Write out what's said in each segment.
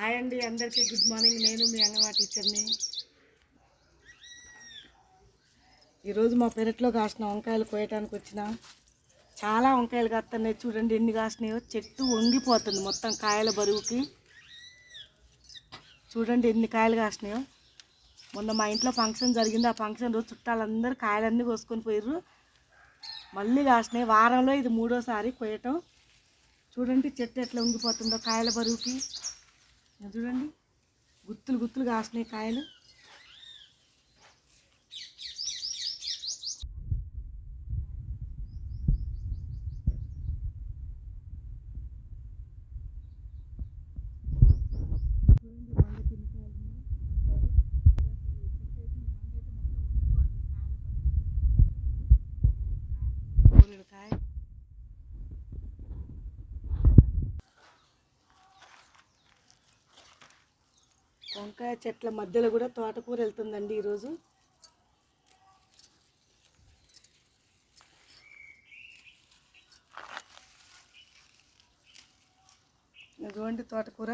Hi అండి, అందరికీ good morning. నేను మీ అంగన్వాడీ టీచర్ని. ఈరోజు మా పెరట్లో కాసిన వంకాయలు కోయటానికి వచ్చిన. చాలా వంకాయలు కాస్తున్నాయి. చూడండి ఎన్ని కాసినాయో. చెట్టు వంగిపోతుంది మొత్తం కాయల బరువుకి. చూడండి ఎన్ని కాయలు కాసినాయో. మొన్న మా ఇంట్లో ఫంక్షన్ జరిగింది. ఆ ఫంక్షన్ రోజు చుట్టాలందరూ కాయలన్నీ కోసుకొని పోయారు. మళ్ళీ కాసినాయి. వారంలో ఇది 3వ సారి కోయటం. చూడండి చెట్టు ఎట్లా వంగిపోతుందో కాయల బరువుకి. చూడండి గుత్తులు గుత్తులు కాసినాయి కాయలు. వంకాయ చెట్ల మధ్యలో కూడా తోటకూర వెళ్తుందండి ఈరోజు. ఇదిగోండి తోటకూర.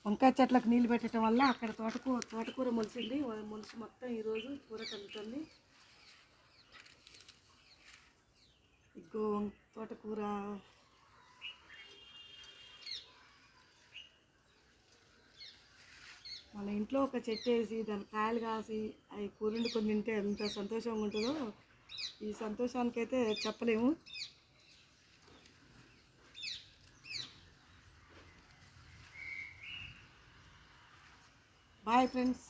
వంకాయ చెట్లకు నీళ్ళు పెట్టడం వల్ల అక్కడ తోటకూర మొలిసింది. మొలిసి మొత్తం ఈరోజు కూర కలుగుతుంది. ఇగో తోటకూర. మన ఇంట్లో ఒక చెట్టు వేసి దాని కాయలు కాసి అవి కూరండి కొన్ని తింటే ఎంత సంతోషంగా ఉంటుందో ఈ సంతోషానికైతే చెప్పలేము. Bye friends.